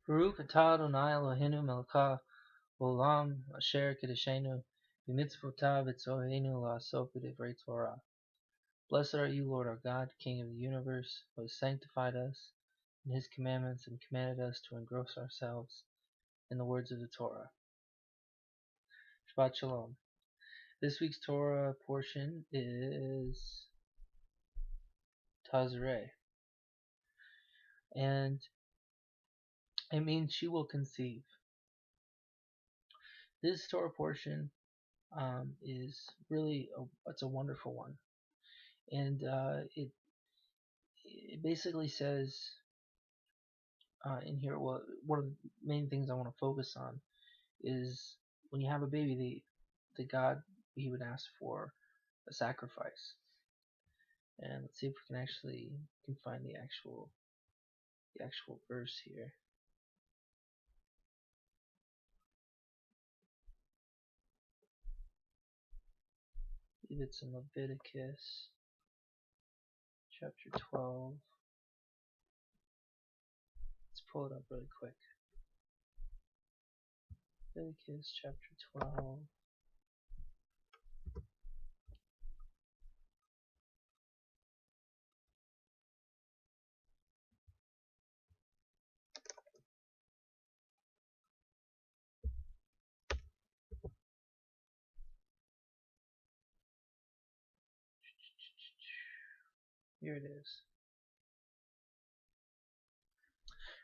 Baruch atah Adonai Eloheinu melech haolam asher kiddushenu b'mitzvotav v'tzoreinu la'asot b'divrei Torah. Blessed are you, Lord our God, King of the universe, who has sanctified us in his commandments and commanded us to engross ourselves in the words of the Torah. Shabbat Shalom. This week's Torah portion is Tazria, and it means she will conceive. This Torah portion is really it's a wonderful one, and it basically says in here, well, one of the main things I want to focus on is when you have a baby, the God, he would ask for a sacrifice. And let's see if we can find the actual verse here. I believe it's in Leviticus chapter 12. Let's pull it up really quick. Leviticus chapter 12. Here it is.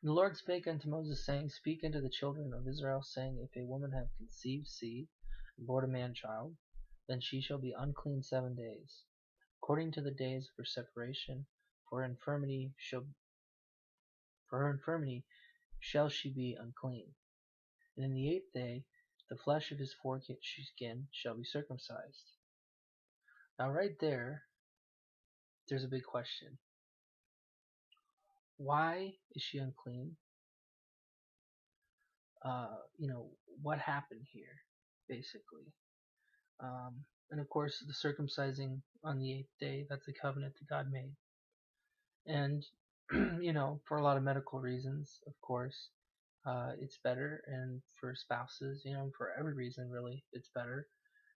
And the Lord spake unto Moses, saying, Speak unto the children of Israel, saying, If a woman have conceived seed, and bore a man child, then she shall be unclean 7 days, according to the days of her separation. For her infirmity shall she be unclean. And in the 8th day the flesh of his foreskin shall be circumcised. Now right there's a big question. Why is she unclean? What happened here, basically? And of course, the circumcising on the 8th day, that's a covenant that God made. And, for a lot of medical reasons, of course, it's better. And for spouses, for every reason, really, it's better.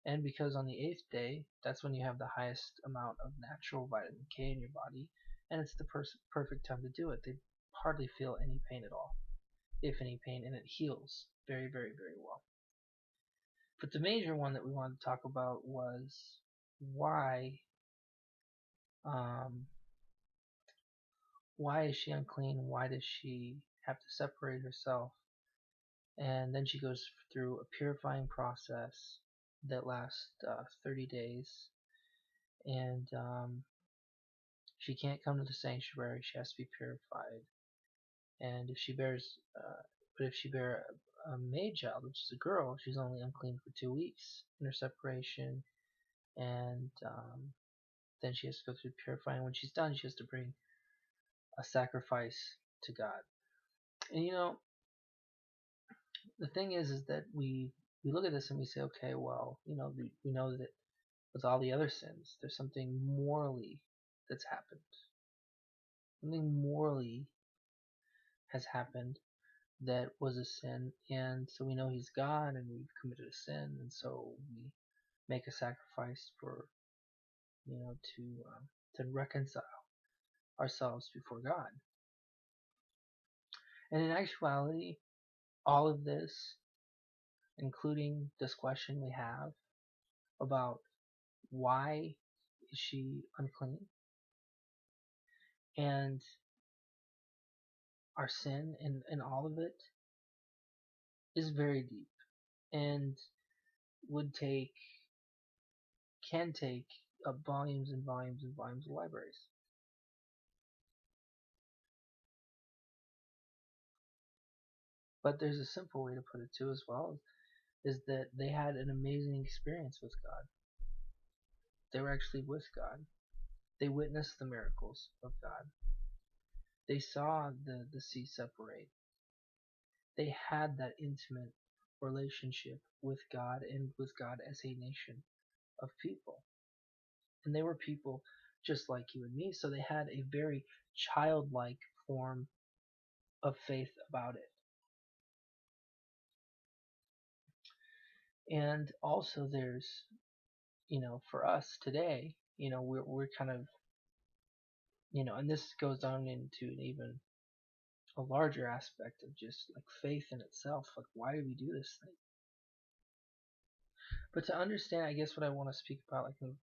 And because on the 8th day, that's when you have the highest amount of natural vitamin K in your body. And it's the perfect time to do it. They hardly feel any pain at all, if any pain, and it heals very, very, very well. But the major one that we wanted to talk about was why is she unclean? Why does she have to separate herself? And then she goes through a purifying process that lasts 30 days. And she can't come to the sanctuary. She has to be purified. And if she bear a maid child, which is a girl, she's only unclean for 2 weeks in her separation. And then she has to go through purifying. When she's done, she has to bring a sacrifice to God. And the thing is that we look at this and we say, okay, well, we know that with all the other sins, there's something morally that's happened. Something morally has happened that was a sin, and so we know he's God and we've committed a sin, and so we make a sacrifice for to reconcile ourselves before God. And in actuality, all of this, including this question we have about why is she unclean, and our sin and all of it is very deep and can take up volumes and volumes and volumes of libraries. But there's a simple way to put it too as well, is that they had an amazing experience with God. They were actually with God. They witnessed the miracles of God. They saw the sea separate. They had that intimate relationship with God and with God as a nation of people. And they were people just like you and me, so they had a very childlike form of faith about it. And also there's, for us today, we're kind of, and this goes on into an even a larger aspect of just like faith in itself. Like, why do we do this thing? But to understand, I guess what I want to speak about, like in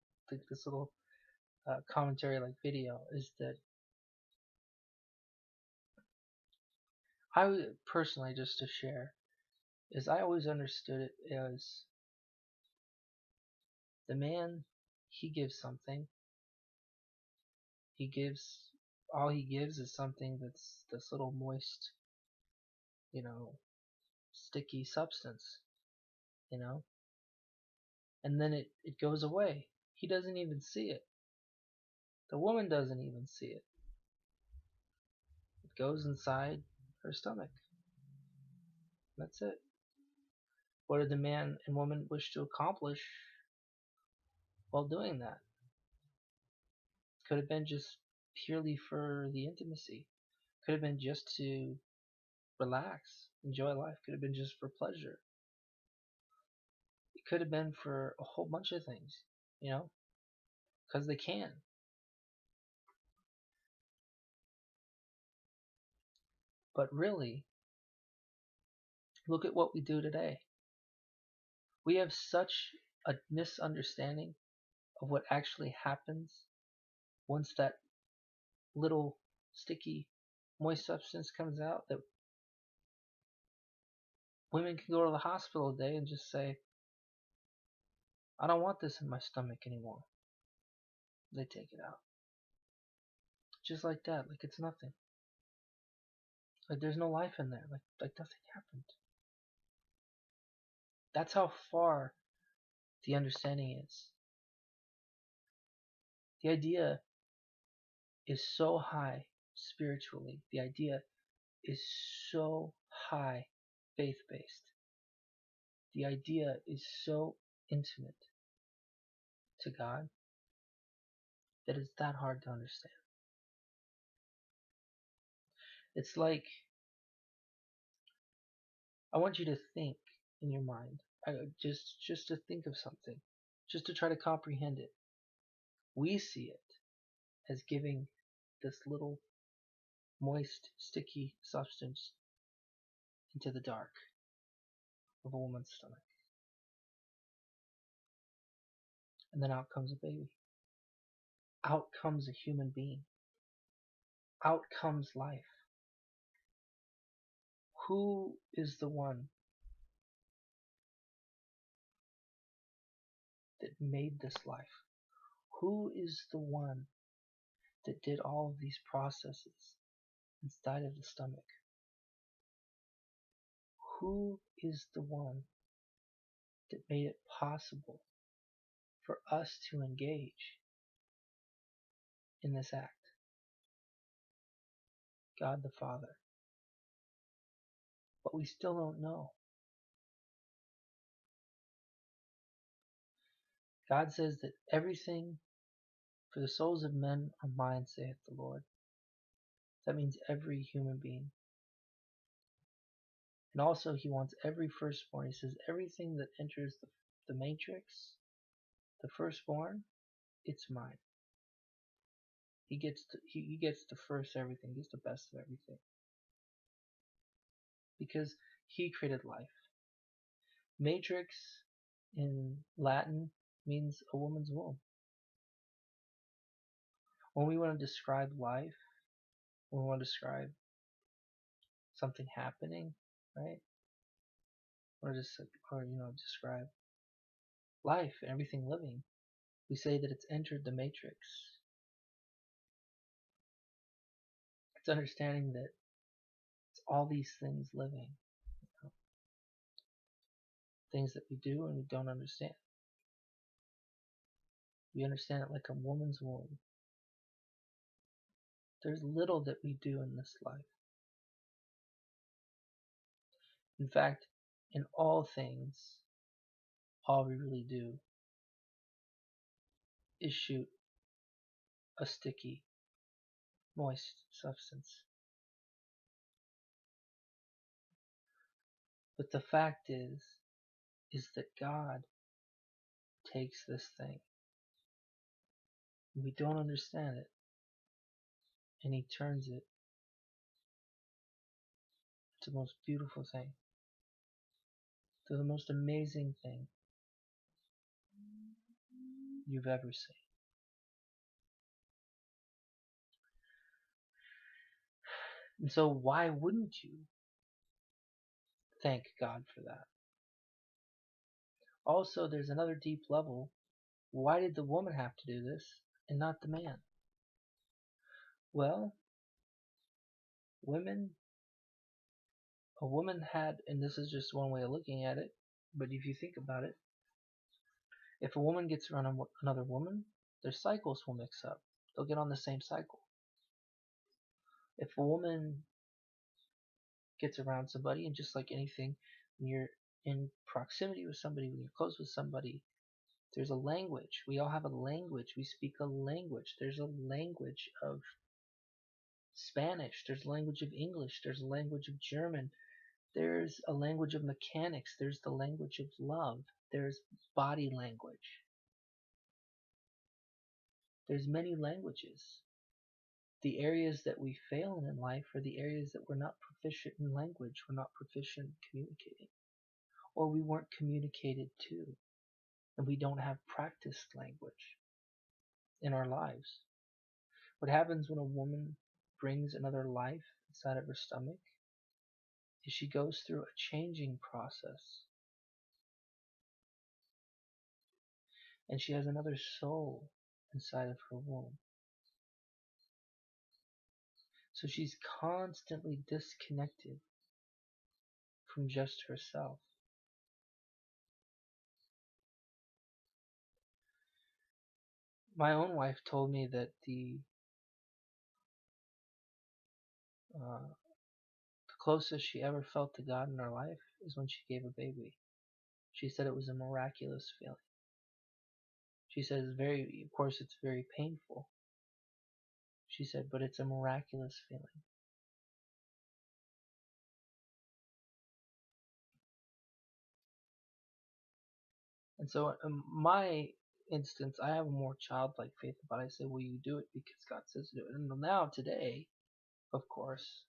this little commentary like video, is that I personally, just to share, is I always understood it as the man, he gives something. He gives, all he gives is something that's this little moist, you know, sticky substance, you know, and then it goes away. He doesn't even see it. The woman doesn't even see it. It goes inside her stomach. That's it. What did the man and woman wish to accomplish while doing that? Could have been just purely for the intimacy. Could have been just to relax, enjoy life. Could have been just for pleasure. It could have been for a whole bunch of things, because they can. But really, look at what we do today. We have such a misunderstanding of what actually happens once that little sticky, moist substance comes out, that women can go to the hospital today and just say, I don't want this in my stomach anymore. They take it out. Just like that, like it's nothing. Like there's no life in there, like nothing happened. That's how far the understanding is. The idea is so high spiritually. The idea is so high faith-based. The idea is so intimate to God that it's that hard to understand. It's like, I want you to think in your mind, just to think of something, just to try to comprehend it. We see it as giving this little moist, sticky substance into the dark of a woman's stomach. And then out comes a baby. Out comes a human being. Out comes life. Who is the one that made this life? Who is the one that did all of these processes inside of the stomach? Who is the one that made it possible for us to engage in this act? God the Father. But we still don't know. God says that everything for the souls of men are mine, saith the Lord. That means every human being. And also he wants every firstborn. He says everything that enters the matrix, the firstborn, it's mine. He gets the first everything, he gets the best of everything. Because he created life. Matrix in Latin means a woman's womb. When we want to describe life, when we want to describe something happening, right? Or describe life and everything living, we say that it's entered the matrix. It's understanding that it's all these things living, things that we do and we don't understand. We understand it like a woman's womb. There's little that we do in this life. In fact, in all things, all we really do is shoot a sticky, moist substance. But the fact is is that God takes this thing, we don't understand it, and He turns it to the most beautiful thing, to the most amazing thing you've ever seen. And so why wouldn't you thank God for that? Also, there's another deep level. Why did the woman have to do this and not the man? Well, a woman had, and this is just one way of looking at it, but if you think about it, if a woman gets around another woman, their cycles will mix up. They'll get on the same cycle. If a woman gets around somebody, and just like anything, when you're in proximity with somebody, when you're close with somebody, there's a language. We all have a language. We speak a language. There's a language of Spanish. There's a language of English. There's a language of German. There's a language of mechanics. There's the language of love. There's body language. There's many languages. The areas that we fail in life are the areas that we're not proficient in language. We're not proficient in communicating. Or we weren't communicated to. And we don't have practiced language in our lives. What happens when a woman brings another life inside of her stomach is she goes through a changing process. And she has another soul inside of her womb. So she's constantly disconnected from just herself. My own wife told me that the closest she ever felt to God in her life is when she gave a baby. She said it was a miraculous feeling. She said of course it's very painful. She said, but it's a miraculous feeling. And so in my instance, I have a more childlike faith about it. I say, well, you do it because God says to do it. And now today, of course,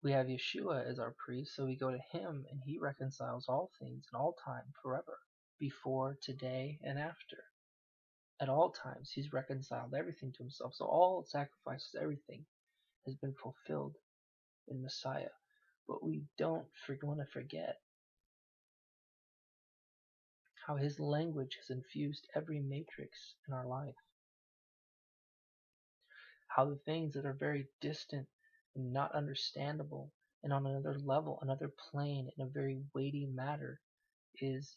we have Yeshua as our priest, so we go to Him and He reconciles all things in all time, forever, before, today, and after. At all times, He's reconciled everything to Himself. So all sacrifices, everything has been fulfilled in Messiah. But we don't want to forget how His language has infused every matrix in our life. How the things that are very distant and not understandable and on another level, another plane, in a very weighty matter is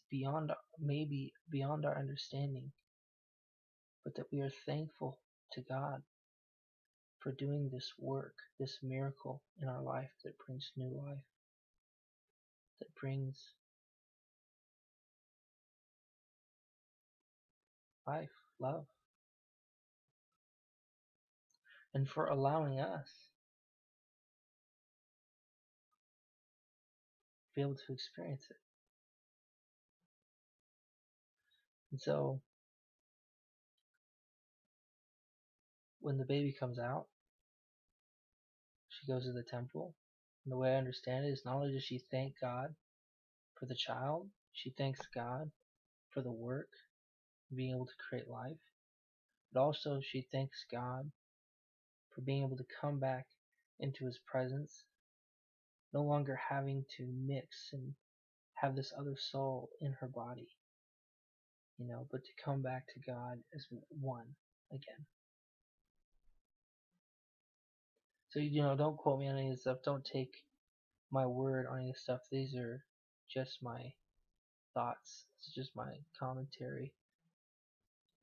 maybe beyond our understanding, but that we are thankful to God for doing this work, this miracle in our life that brings new life, that brings life, love, and for allowing us to be able to experience it. And so when the baby comes out, she goes to the temple. And the way I understand it is not only does she thank God for the child, she thanks God for the work, being able to create life, but also she thanks God for being able to come back into His presence, no longer having to mix and have this other soul in her body, but to come back to God as one again. So, don't quote me on any of this stuff. Don't take my word on any of this stuff. These are just my thoughts. It's just my commentary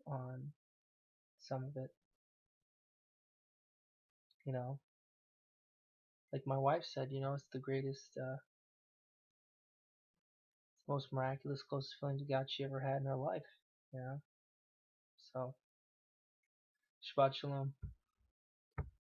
on some of it. Like my wife said, it's the greatest, most miraculous, closest feeling to God she ever had in her life. So, Shabbat Shalom.